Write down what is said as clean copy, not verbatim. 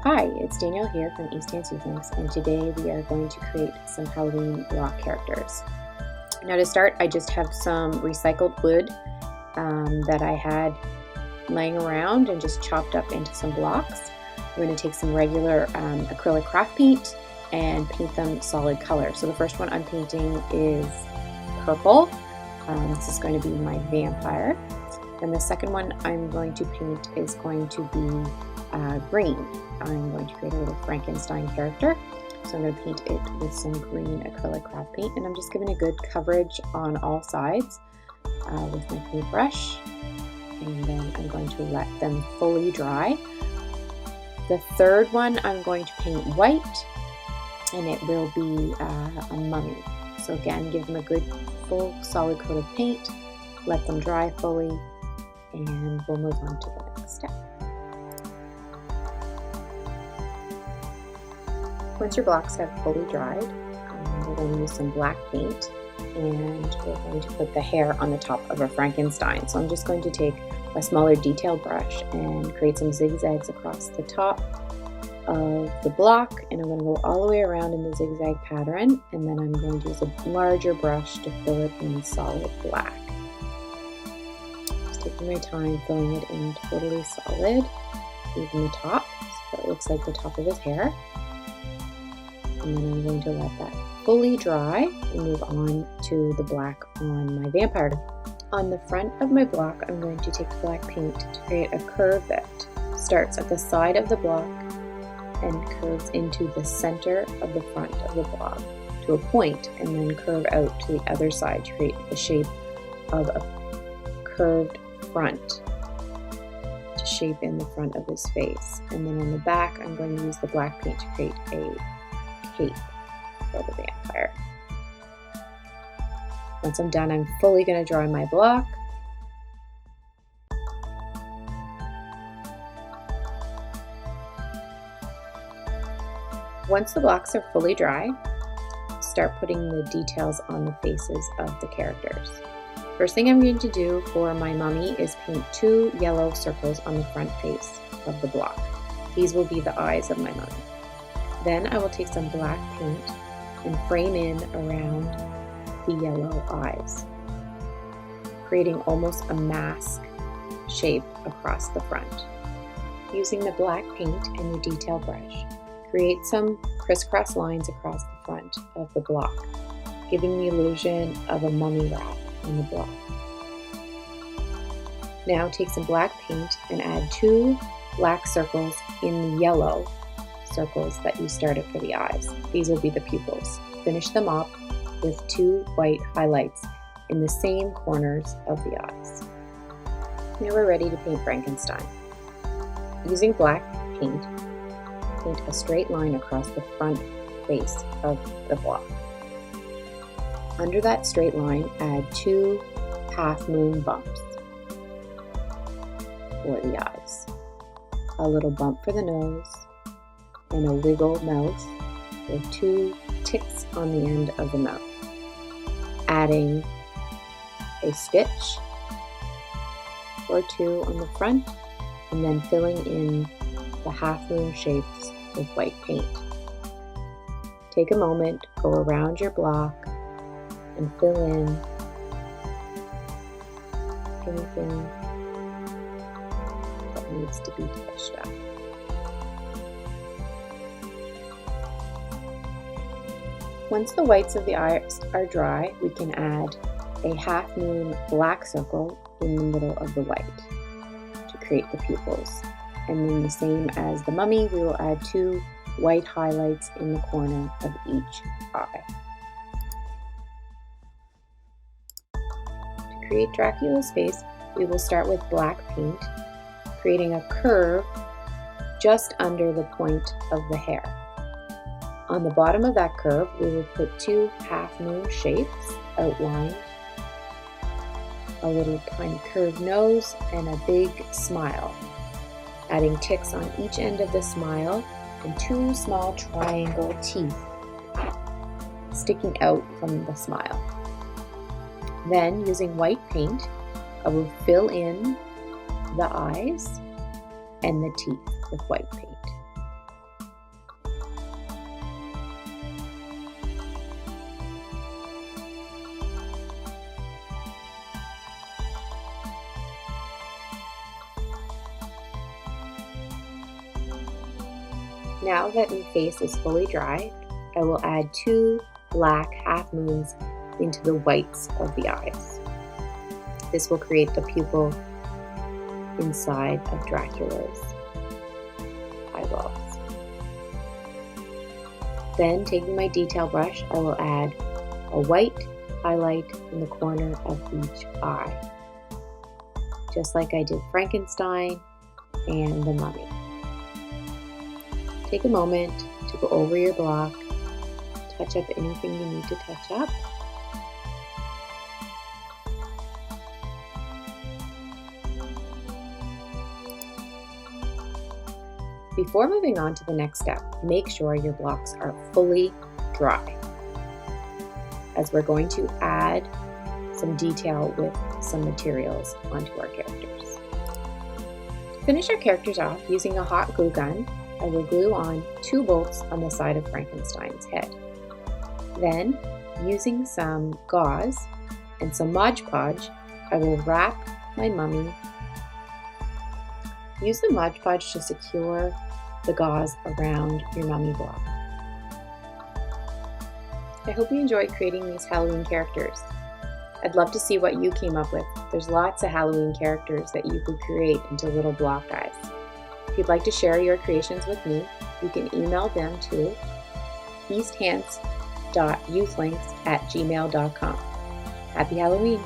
Hi, it's Danielle here from East Hand Seasonings, and today we are going to create some Halloween block characters. Now to start, I just have some recycled wood that I had laying around and just chopped up into some blocks. We're going to take some regular acrylic craft paint and paint them solid color. So the first one I'm painting is purple. This is going to be my vampire. And the second one I'm going to paint is going to be green. I'm going to create a little Frankenstein character. So I'm going to paint it with some green acrylic craft paint, and I'm just giving a good coverage on all sides with my paintbrush, and then I'm going to let them fully dry. The third one I'm going to paint white, and it will be a mummy. So again, give them a good full solid coat of paint, let them dry fully, and we'll move on to the next step. Once your blocks have fully dried, we're going to use some black paint, and we're going to put the hair on the top of a Frankenstein. So I'm just going to take a smaller detail brush and create some zigzags across the top of the block, and I'm going to go all the way around in the zigzag pattern, and then I'm going to use a larger brush to fill it in solid black. Just taking my time filling it in totally solid, even the top, so it looks like the top of his hair. And then I'm going to let that fully dry and move on to the black on my vampire. On the front of my block, I'm going to take black paint to create a curve that starts at the side of the block and curves into the center of the front of the block to a point, and then curve out to the other side to create the shape of a curved front to shape in the front of his face. And then on the back, I'm going to use the black paint to create a cape for the vampire. Once I'm done, I'm fully going to dry my block. Once the blocks are fully dry, start putting the details on the faces of the characters. First thing I'm going to do for my mummy is paint 2 yellow circles on the front face of the block. These will be the eyes of my mummy. Then I will take some black paint and frame in around the yellow eyes, creating almost a mask shape across the front. Using the black paint and your detail brush, create some crisscross lines across the front of the block, giving the illusion of a mummy wrap on the block. Now take some black paint and add 2 black circles in the yellow circles that you started for the eyes. These will be the pupils. Finish them up with 2 white highlights in the same corners of the eyes. Now we're ready to paint Frankenstein. Using black paint, paint a straight line across the front face of the block. Under that straight line, add 2 half-moon bumps for the eyes. A little bump for the nose, and a wiggle mouth with 2 ticks on the end of the mouth. Adding a stitch or 2 on the front, and then filling in the half-moon shapes with white paint. Take a moment, go around your block, and fill in anything that needs to be touched up. Once the whites of the eyes are dry, we can add a half-moon black circle in the middle of the white to create the pupils. And then the same as the mummy, we will add 2 white highlights in the corner of each eye. To create Dracula's face, we will start with black paint, creating a curve just under the point of the hair. On the bottom of that curve, we will put 2 half-moon shapes outlined, a little tiny curved nose, and a big smile, adding ticks on each end of the smile and 2 small triangle teeth sticking out from the smile. Then, using white paint, I will fill in the eyes and the teeth with white paint. Now that my face is fully dry, I will add 2 black half moons into the whites of the eyes. This will create the pupil inside of Dracula's eyeballs. Then, taking my detail brush, I will add a white highlight in the corner of each eye, just like I did Frankenstein and the Mummy. Take a moment to go over your block, touch up anything you need to touch up. Before moving on to the next step, make sure your blocks are fully dry, as we're going to add some detail with some materials onto our characters. To finish our characters off, using a hot glue gun, I will glue on 2 bolts on the side of Frankenstein's head. Then, using some gauze and some Mod Podge, I will wrap my mummy. Use the Mod Podge to secure the gauze around your mummy block. I hope you enjoyed creating these Halloween characters. I'd love to see what you came up with. There's lots of Halloween characters that you could create into little block guys. If you'd like to share your creations with me, you can email them to easthants.youthlinks@gmail.com. Happy Halloween!